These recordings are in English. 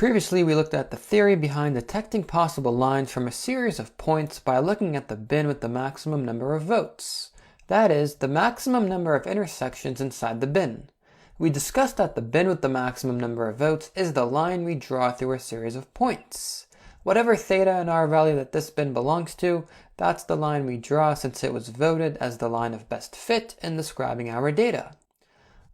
Previously, we looked at the theory behind detecting possible lines from a series of points by looking at the bin with the maximum number of votes. That is, the maximum number of intersections inside the bin. We discussed that the bin with the maximum number of votes is the line we draw through a series of points. Whatever theta and r value that this bin belongs to, that's the line we draw since it was voted as the line of best fit in describing our data.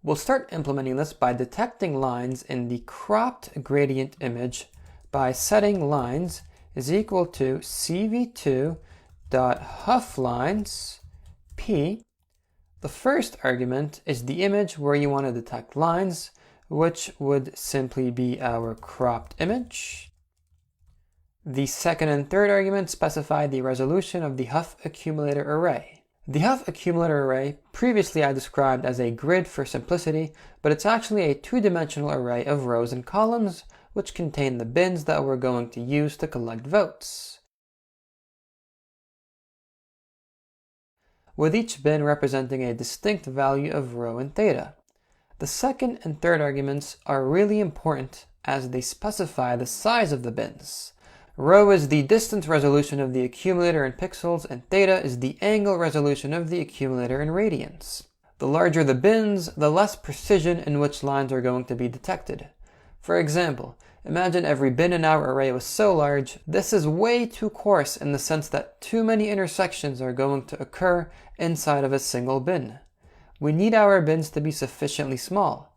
We'll start implementing this by detecting lines in the cropped gradient image by setting lines is equal to cv2.houghlines p. The first argument is the image where you want to detect lines, which would simply be our cropped image. The second and third arguments specify the resolution of the Hough accumulator array. The Hough accumulator array, previously I described as a grid for simplicity, but it's actually a two-dimensional array of rows and columns, which contain the bins that we're going to use to collect votes, with each bin representing a distinct value of rho and theta. The second and third arguments are really important as they specify the size of the bins. Rho is the distance resolution of the accumulator in pixels, and theta is the angle resolution of the accumulator in radians. The larger the bins, the less precision in which lines are going to be detected. For example, imagine every bin in our array was so large, this is way too coarse in the sense that too many intersections are going to occur inside of a single bin. We need our bins to be sufficiently small.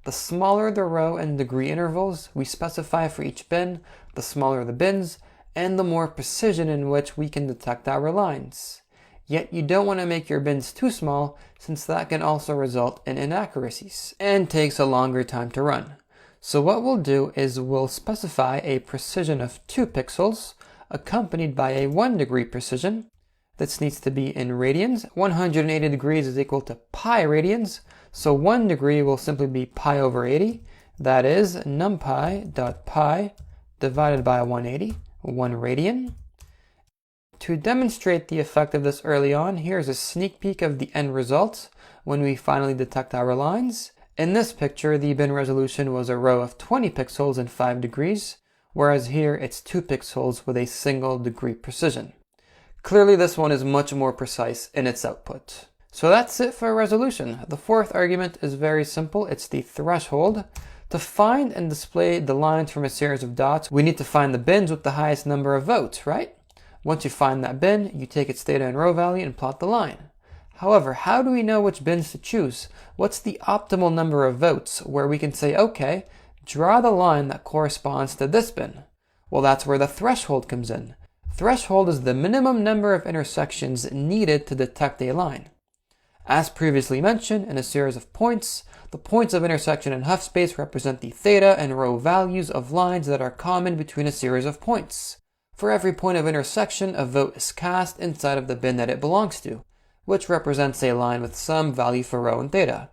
The smaller the row and degree intervals we specify for each bin, the smaller the bins, and the more precision in which we can detect our lines. Yet you don't want to make your bins too small, since that can also result in inaccuracies and takes a longer time to run. So what we'll do is we'll specify a precision of 2 pixels accompanied by a 1 degree precision. This needs to be in radians. 180 degrees is equal to pi radians, so 1 degree will simply be pi over 80. That is numpy.pi divided by 180, 1 radian. To demonstrate the effect of this early on, here's a sneak peek of the end result when we finally detect our lines. In this picture, the bin resolution was a row of 20 pixels and 5 degrees, whereas here it's 2 pixels with a single degree precision. Clearly this one is much more precise in its output. So that's it for resolution. The fourth argument is very simple. It's the threshold. To find and display the lines from a series of dots, we need to find the bins with the highest number of votes, right? Once you find that bin, you take its theta and rho value and plot the line. However, how do we know which bins to choose? What's the optimal number of votes where we can say, okay, draw the line that corresponds to this bin? Well, that's where the threshold comes in. Threshold is the minimum number of intersections needed to detect a line. As previously mentioned, in a series of points, the points of intersection in Hough space represent the theta and rho values of lines that are common between a series of points. For every point of intersection, a vote is cast inside of the bin that it belongs to, which represents a line with some value for rho and theta.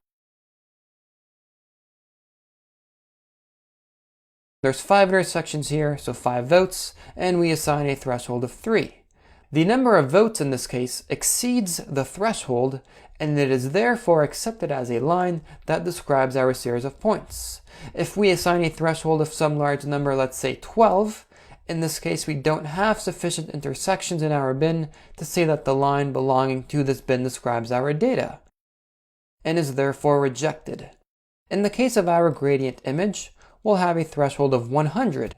There's 5 intersections here, so 5 votes, and we assign a threshold of 3. The number of votes in this case exceeds the threshold, and it is therefore accepted as a line that describes our series of points. If we assign a threshold of some large number, let's say 12, in this case we don't have sufficient intersections in our bin to say that the line belonging to this bin describes our data, and is therefore rejected. In the case of our gradient image, we'll have a threshold of 100,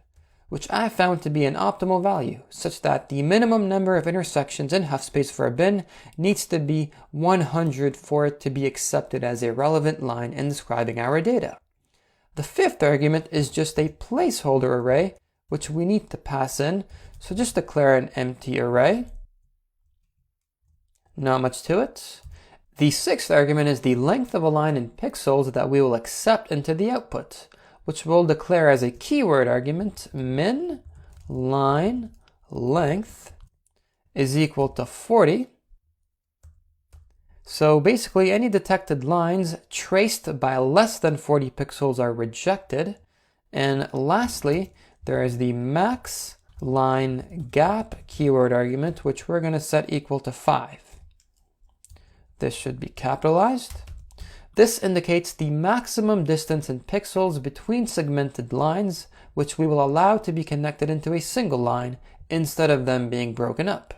which I found to be an optimal value, such that the minimum number of intersections in Hough space for a bin needs to be 100 for it to be accepted as a relevant line in describing our data. The fifth argument is just a placeholder array, which we need to pass in, so just declare an empty array. Not much to it. The sixth argument is the length of a line in pixels that we will accept into the output, which we'll declare as a keyword argument. Min line length is equal to 40. So basically any detected lines traced by less than 40 pixels are rejected. And lastly, there is the max line gap keyword argument, which we're going to set equal to 5. This should be capitalized. This indicates the maximum distance in pixels between segmented lines which we will allow to be connected into a single line instead of them being broken up.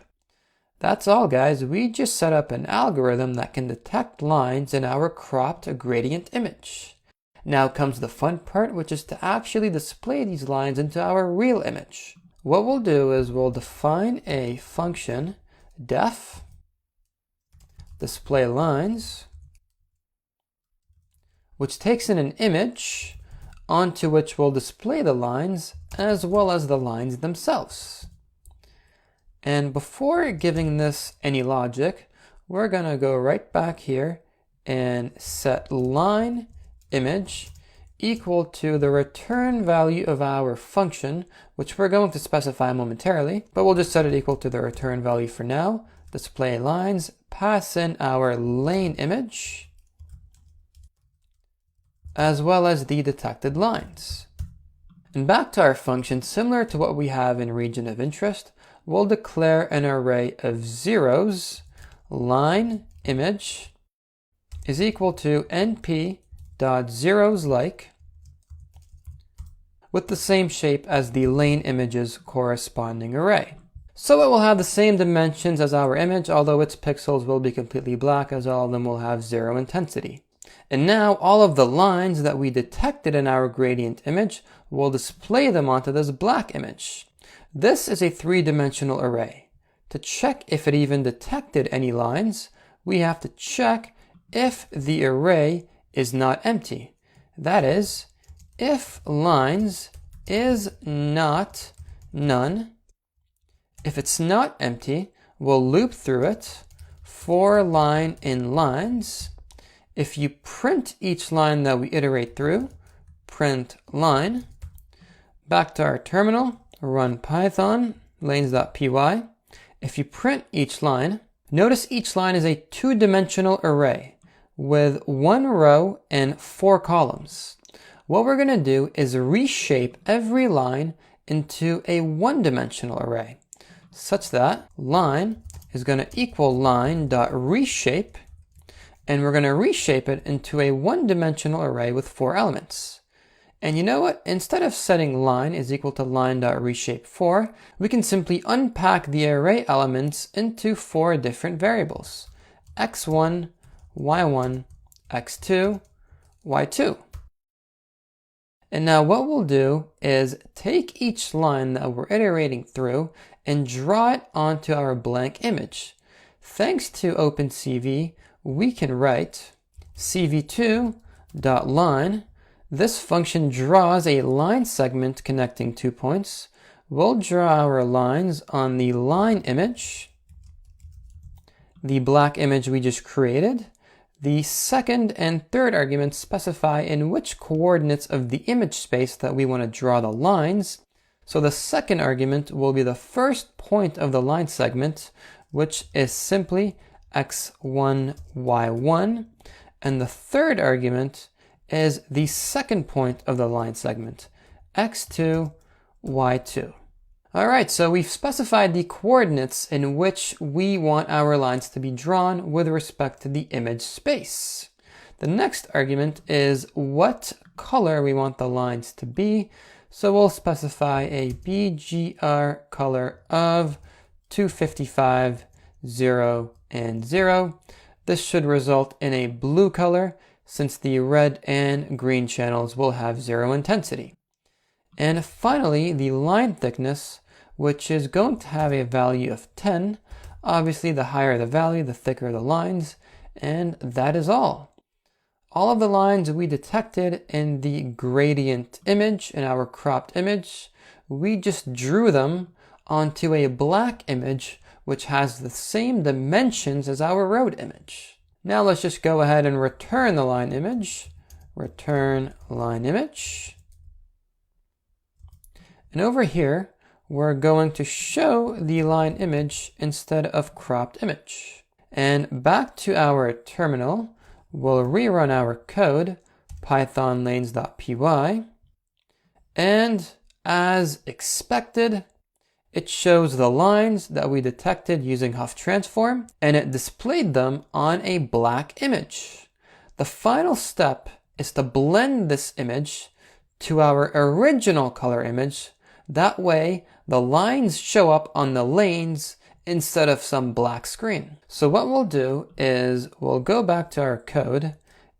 That's all, guys. We just set up an algorithm that can detect lines in our cropped gradient image. Now comes the fun part, which is to actually display these lines into our real image. What we'll do is we'll define a function, def display lines, which takes in an image onto which we'll display the lines as well as the lines themselves. And before giving this any logic, we're going to go right back here and set line image equal to the return value of our function, which we're going to specify momentarily, but we'll just set it equal to the return value for now. Display lines, pass in our lane image, as well as the detected lines. And back to our function, similar to what we have in region of interest, we'll declare an array of zeros, line image is equal to np.zeroslike, with the same shape as the lane image's corresponding array. So it will have the same dimensions as our image, although its pixels will be completely black, as all of them will have 0 intensity. And now all of the lines that we detected in our gradient image, we'll display them onto this black image. This is a 3-dimensional array. To check if it even detected any lines, we have to check if the array is not empty. That is, if lines is not none. If it's not empty, we'll loop through it for line in lines. If you print each line that we iterate through, print line. Back to our terminal, run Python, lanes.py. If you print each line, notice each line is a 2-dimensional array with 1 row and 4 columns. What we're going to do is reshape every line into a 1-dimensional array, such that line is going to equal line.reshape, and we're going to reshape it into a 1-dimensional array with 4 elements. And you know what? Instead of setting line is equal to line.reshape4, we can simply unpack the array elements into 4 different variables: x1, y1, x2, y2. And now what we'll do is take each line that we're iterating through and draw it onto our blank image. Thanks to OpenCV, we can write cv2.line. This function draws a line segment connecting 2 points. We'll draw our lines on the line image, the black image we just created. The second and third arguments specify in which coordinates of the image space that we want to draw the lines. So the second argument will be the first point of the line segment, which is simply x1, y1. And the third argument is the second point of the line segment, x2, y2. All right, so we've specified the coordinates in which we want our lines to be drawn with respect to the image space. The next argument is what color we want the lines to be. So we'll specify a BGR color of 255, 0, and 0. This should result in a blue color, since the red and green channels will have 0 intensity. And finally, the line thickness, which is going to have a value of 10. Obviously, the higher the value, the thicker the lines, and that is all. All of the lines we detected in the gradient image, in our cropped image, we just drew them onto a black image, which has the same dimensions as our road image. Now let's just go ahead and return the line image. Return line image. And over here, we're going to show the line image instead of cropped image. And back to our terminal, we'll rerun our code, python lanes.py. And as expected, it shows the lines that we detected using Hough Transform, and it displayed them on a black image. The final step is to blend this image to our original color image. That way, the lines show up on the lanes instead of some black screen. So what we'll do is we'll go back to our code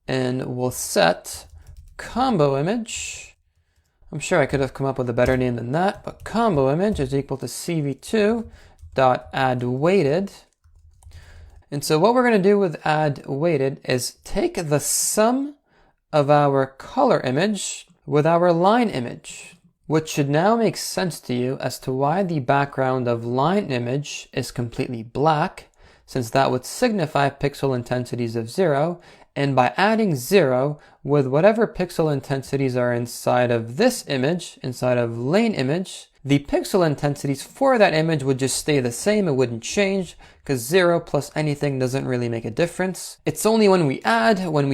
and we'll set combo image. I'm sure I could have come up with a better name than that, but combo image is equal to cv2.addWeighted. And so what we're going to do with addWeighted is take the sum of our color image with our line image, which should now make sense to you as to why the background of line image is completely black, since that would signify pixel intensities of 0, and by adding 0 with whatever pixel intensities are inside of this image, inside of lane image, the pixel intensities for that image would just stay the same. It wouldn't change because 0 plus anything doesn't really make a difference. It's only when we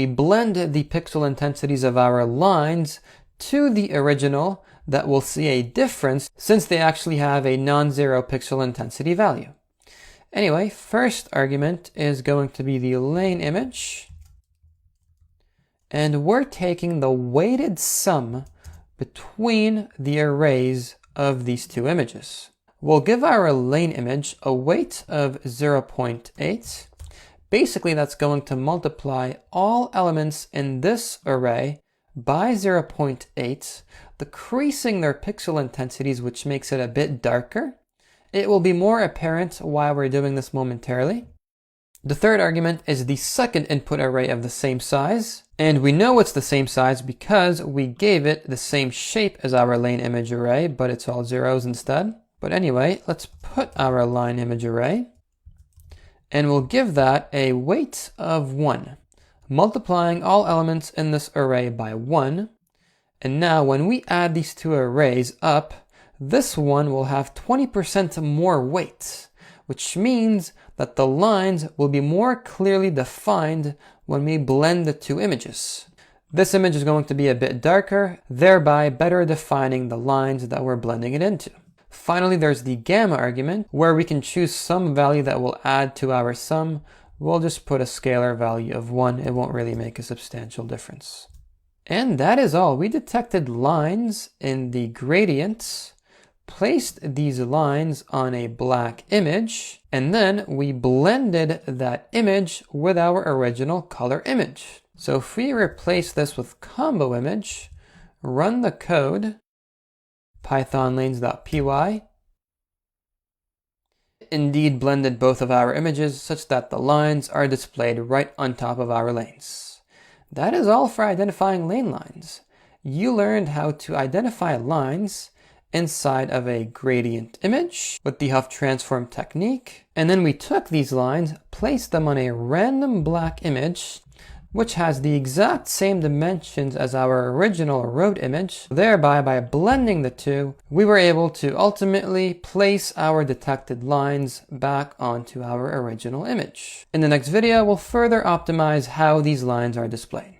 blend the pixel intensities of our lines to the original that we'll see a difference, since they actually have a non-zero pixel intensity value. Anyway, first argument is going to be the lane image. And we're taking the weighted sum between the arrays of these two images. We'll give our lane image a weight of 0.8. Basically, that's going to multiply all elements in this array by 0.8, decreasing their pixel intensities, which makes it a bit darker. It will be more apparent why we're doing this momentarily. The third argument is the second input array of the same size, and we know it's the same size because we gave it the same shape as our lane image array, but it's all zeros instead. But anyway, let's put our line image array, and we'll give that a weight of 1, multiplying all elements in this array by 1. And now when we add these two arrays up, this one will have 20% more weight, which means that the lines will be more clearly defined when we blend the two images. This image is going to be a bit darker, thereby better defining the lines that we're blending it into. Finally, there's the gamma argument, where we can choose some value that will add to our sum. We'll just put a scalar value of 1. It won't really make a substantial difference. And that is all. We detected lines in the gradients, placed these lines on a black image, and then we blended that image with our original color image. So if we replace this with combo image, run the code, pythonlanes.py, indeed blended both of our images such that the lines are displayed right on top of our lanes. That is all for identifying lane lines. You learned how to identify lines inside of a gradient image with the Hough Transform technique, and then we took these lines, placed them on a random black image which has the exact same dimensions as our original road image. Thereby, by blending the two, we were able to ultimately place our detected lines back onto our original image. In the next video, we'll further optimize how these lines are displayed.